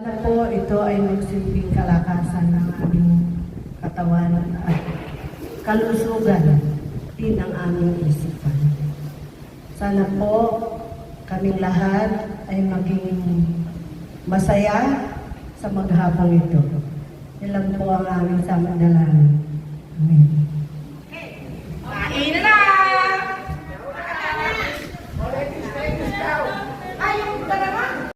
Sana po ito ay magsilbing kalakasan ng aming katawan at kalusugan din ang aming isipan. Sana po kaming lahat ay maging masaya sa maghapong ito. Ilan po ang aming samandalan. Amen. Kain na! Ayun ka naman!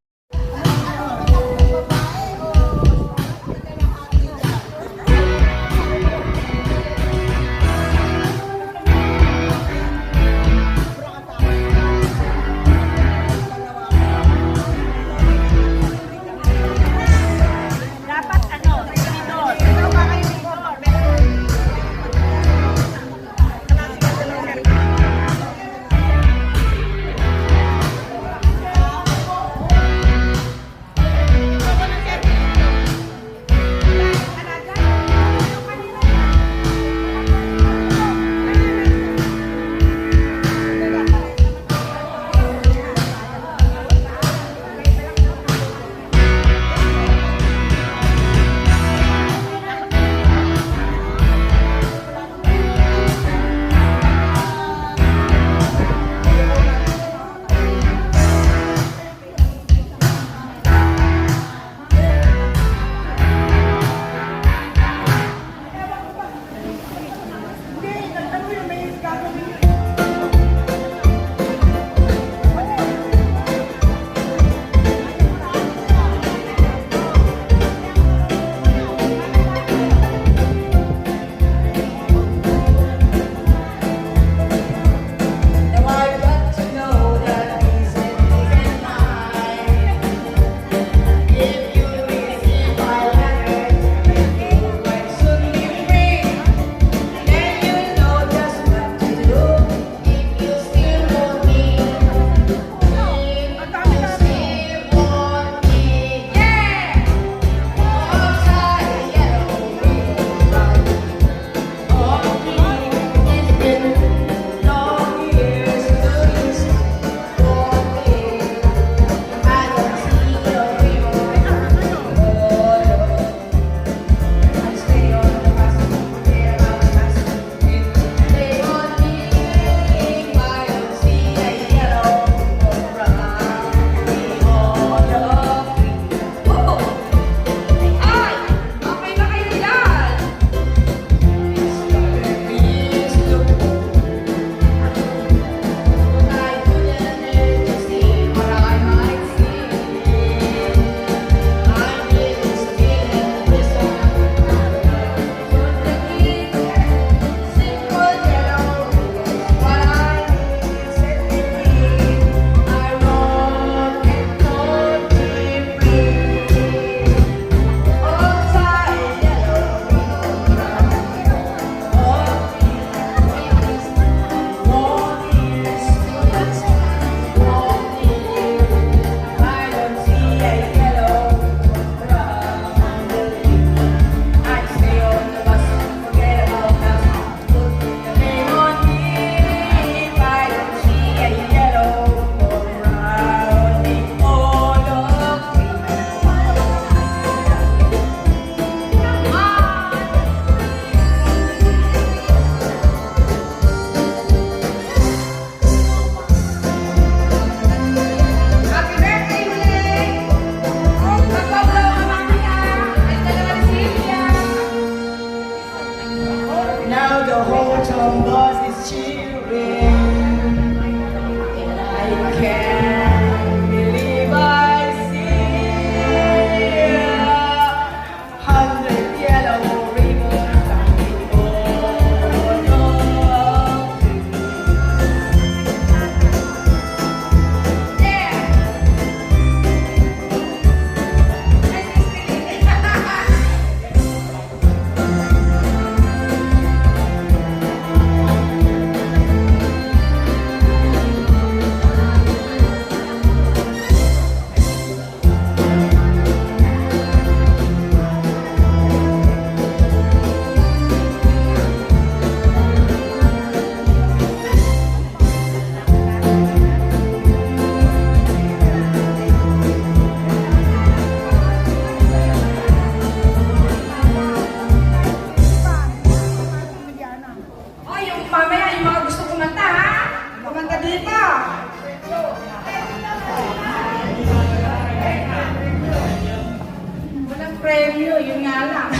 iyo, yun nga lang.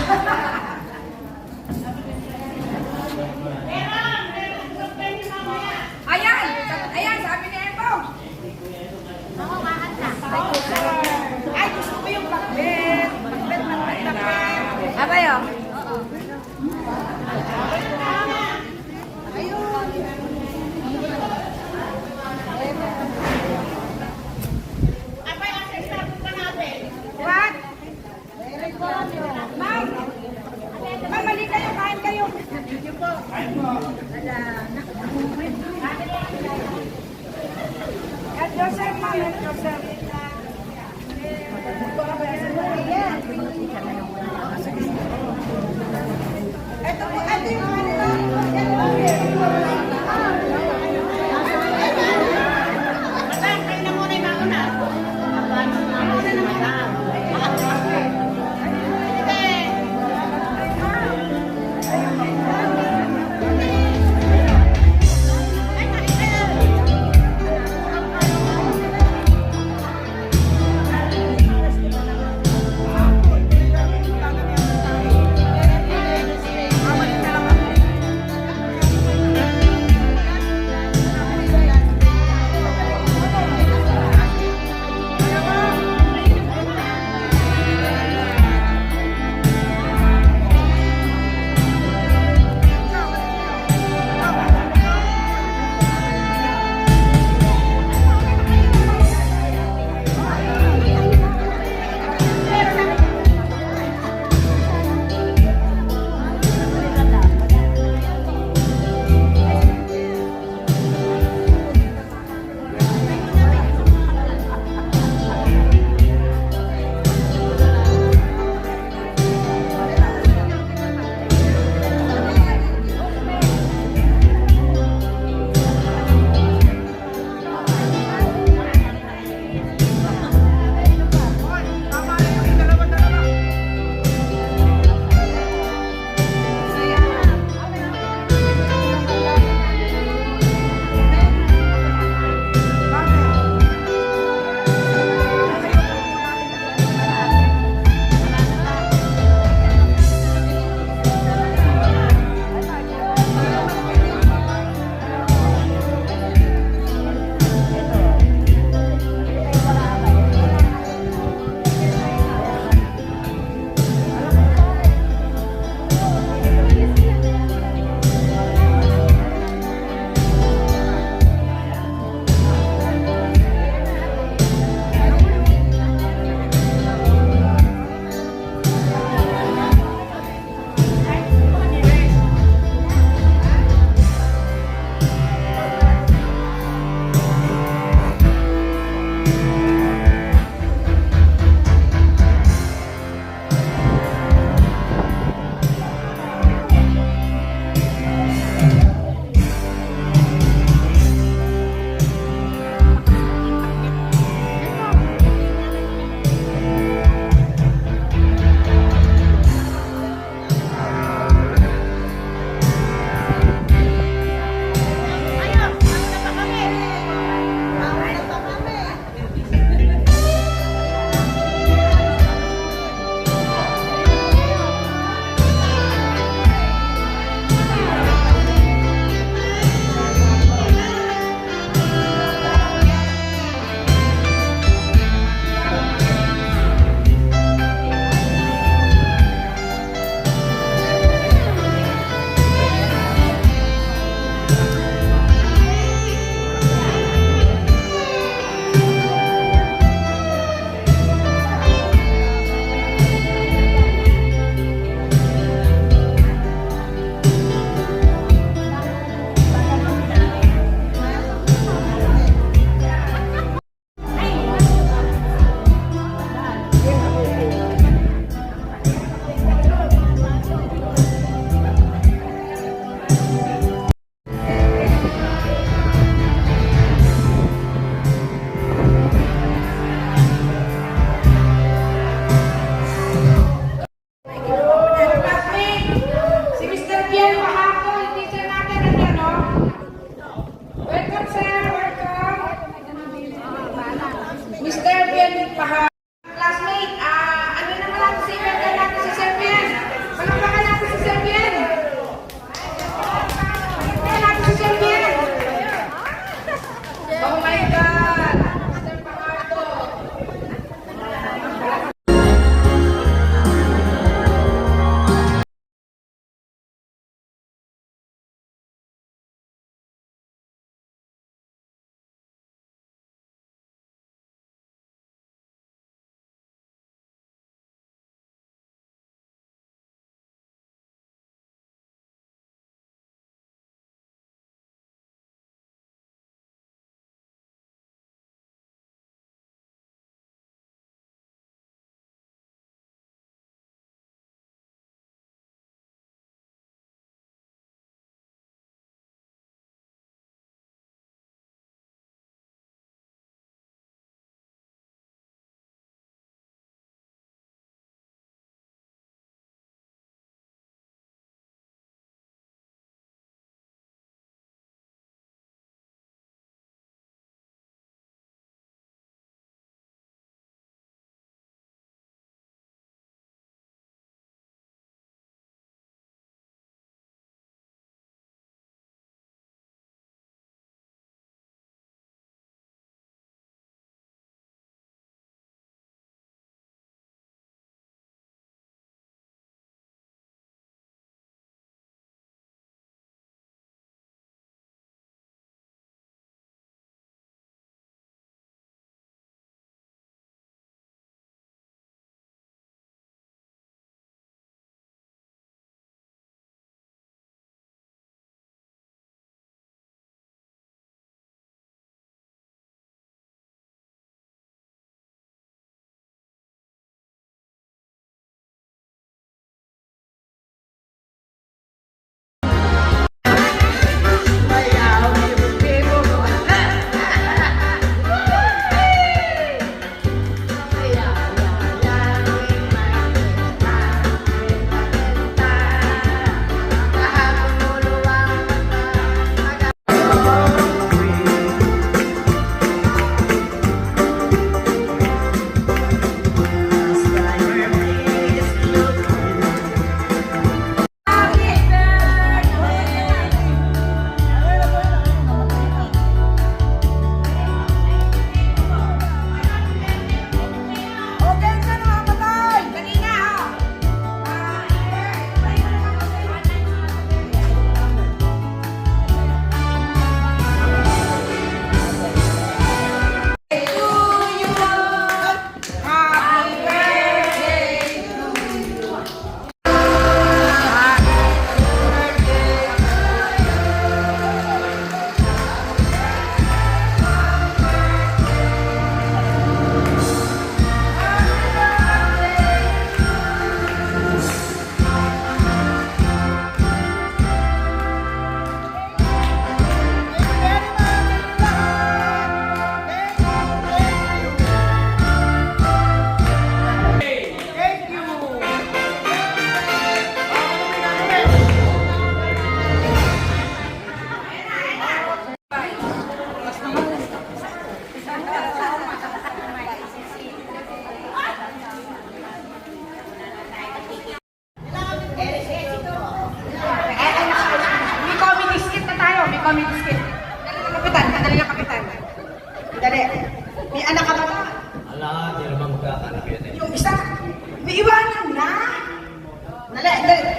Ayan! Ayan, sabi ni Epo. Ay, gusto ko yung pakbet. Pakbet. Abayo. What? Ma'am,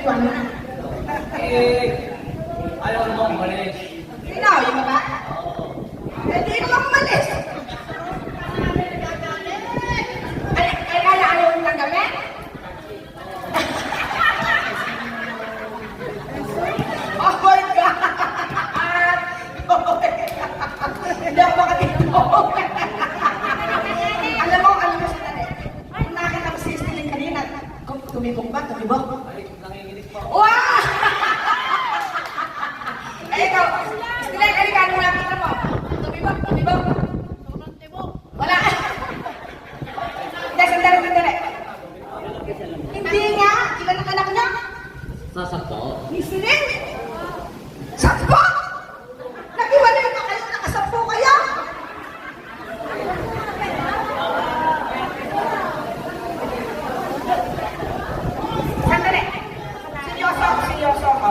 iwan mo na. Ayaw naman umalis. Sino? Yung baba? Eh, di naman umalis. Ay, ayaw mo lang kami? Oh my God! Oh my God! Hindi ako makatito. Alam mo sandali. Nakita ko si Estelin kanina. Tumibok ba? Tumibok? Nanginginig pa. Wow! Eh, ikaw. Estelin, kalikano mo lang kita mo. Tumibok? Wala. Hindi, sandali. Hindi nga. Ilan ang anak niya? Sasakto. Estelin? Sampo? Nag-iwalay na kayo, nakasampo kaya? Sandali. Seryoso ako.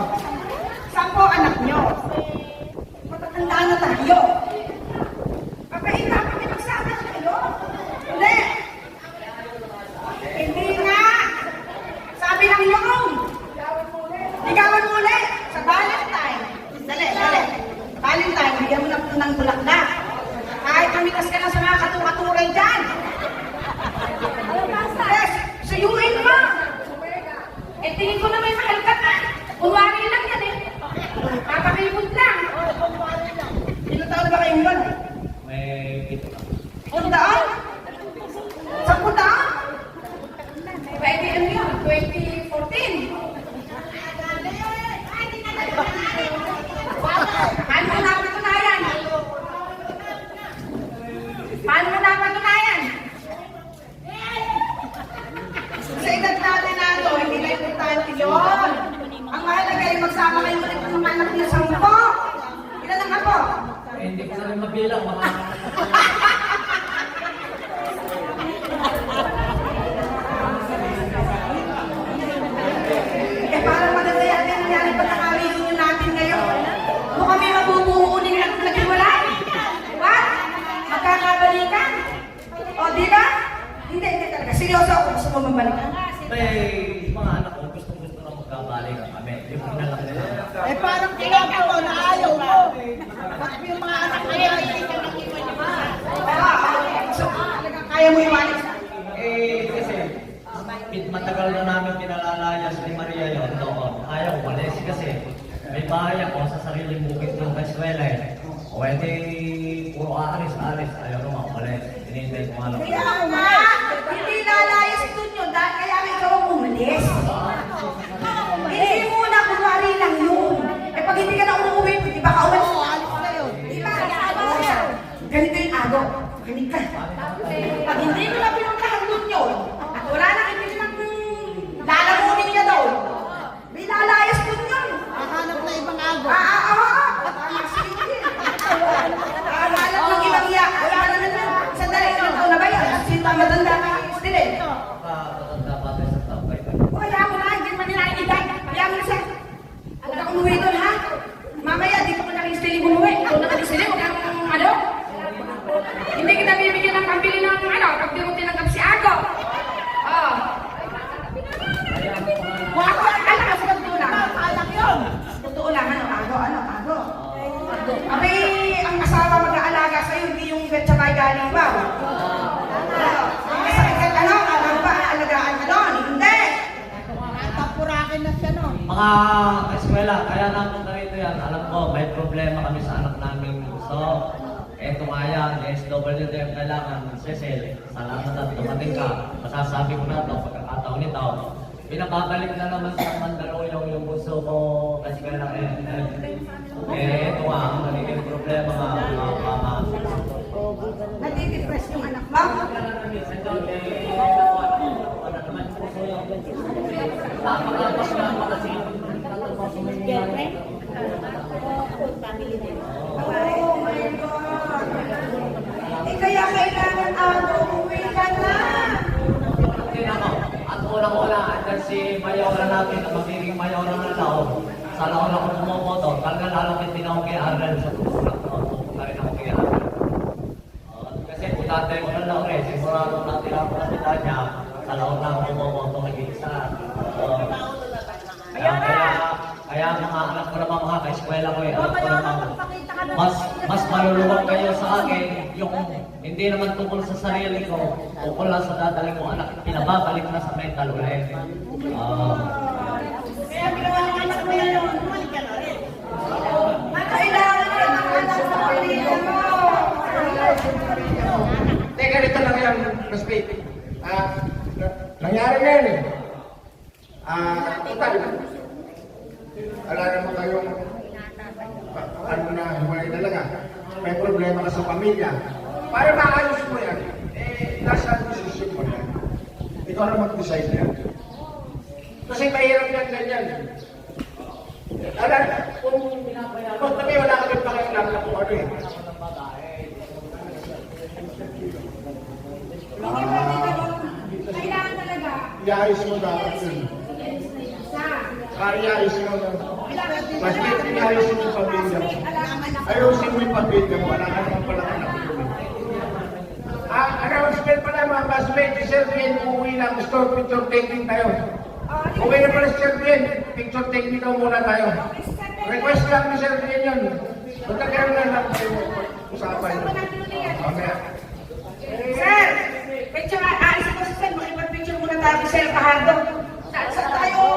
Sampo anak nyo. Matatanda na tayo. Pagkahirapan niyo magsama na kayo? Hindi. Hindi nga. Sabi lang yun. Ligawan mo ulit sa Valentine. Dali. Valentine, bigyan mo ng bulaklak. Kahit mamitas ka na sa mga katuraturay dyan. Yes, suyuin mo. Eh, tingin ko na may mahal ka na. Kunwari lang yan eh. Papakilipot lang. Ilang taon ba kayong yun? May pito na. 10 taon? 10 taon? Pwede ano yun? 2014. Paano mo napatunayan? Sa edad natin na ito, hindi na importante yun. Ang mahalaga ay magsama kayo ulit ng anak niyo 10. Ilan ang apo? Hindi ko na rin mabilang. Mga Eh, parang maganda yan ang nangyari pagkaka-reunion natin ngayon. Kung kami mabubuunin at naghiwalay. What? Magkakabalikan? O, di ba? Hindi talaga. Seryoso ako. Gusto mo mabalikan? may mga anak ko gusto na magkabalik kami. Yung pinalaki nila. Eh parang kinapo ko na ayaw mo. Bakit yung mga anak ko na So, talagang kaya mo iwalis? Kasi matagal na namin pinalalayas ni Maria yun doon. Ayaw umalis kasi may bahay ako sa sariling bukid ng Venezuela eh. O edi, puro aris. Ayaw naman umalis. Hinihintay ko nga lang. Kaya nga, hindi lalayas doon yun dahil kaya nga ikaw ang umalis. Hindi muna, kunwari lang yun. Eh pag hindi ka na umuwi, di ba ka umalis? Di ba? Ganito yung agaw. Ganito ka. Pag hindi mo na pinuntahan doon yun, at wala na ibig lang lalamunin niya daw. May lalayas doon yun. hahanap na ibang ago. Sige. Hanap ng ibang iya. Wala na yun. Sandali, ilang taon na ba yan? Sino ang matanda ka? Still eh. Matanda pa tayo sa tambay. Kaya mo na, hindi man nila inigay. Kaya mo na siya. Huwag kang umuwi doon, ha? Mamaya, di ka pa naging stiling umuwi. Ikaw na naging stiling, huwag kang ano? Hindi kita bibigyan ng pambili ng ano, pag di mo tinanggap si Ago. Oh. Wag, anak ka sa totoo lang. Anak yun. Totoo lang, ano, Ago. Abay, ang asawa mag-aalaga sa'yo, hindi yung betsabay galing ba? Masakit ka, ano, alam ba, aalagaan ka doon? Hindi. Tapurakin na siya no. Mga eskwela, kaya napunta rito yan. Alam ko, may problema kami sa anak namin. So, eto nga yan, SWD ang kailangan. Cecil, salamat at dumating ka. Masasabi ko na ito, pagkakataon nito. Pinababalik na naman sa Mandaluyong yung bunso ko kasi kailang eto nga, ang nagiging problema nga, mga mama. Nadidepress yung anak mo? Oh my God! Eh kaya kailangan umuwi ka na! Hindi ako. At unang-una, andyan si Mayora natin na magiging Mayora ng Laon. Sa Laon ako bumoboto. Talaga lalong hindi na ako kay Arnel sa pupunak ko. Pupunta rin ako kay Arnel. Kasi putatay ko ng Laon eh. Sigurado natin ako na niya. Sa Laon na ako bumoboto mag-iisa. Kaya Hindi naman tungkol sa sarili ko, tungkol lang sa dadaling kong anak, pinababalik na sa mental ulit. Kaya ginawa ng anak mo yan, bumalik ka na rin. Kailangan ka naman sa pamilya mo. Teka, ganito lang yan, Respect. Nangyari na yan eh. Total. Wala naman kayong ano na, hiwalay talaga. May problema ka sa pamilya. Para maayos mo yan, nasa decision mo yan. Ikaw na mag-decide yan. Kasi mahirap yan ganyan. Kung kami wala kami pakialam na kung ano eh. Kailangan talaga. Iayos mo dapat yun. Kaya iayos mo na. Mas iayos mo yung pamilya mo. Ayusin mo yung pamilya mo. Wala ka naman pala anak mo. Announcement pala mga classmates. Si Sir Bien, uuwi lang. Store picture taking tayo. Uwi na pala si Sir Bien. Picture taking daw muna tayo. Request lang ni Sir Bien yun. Magkakaroon na lang tayo. Usapan. Mamaya. Sir, picture, aalis ko sa sir, makipag-picture muna tayo kay Sir Fajardo.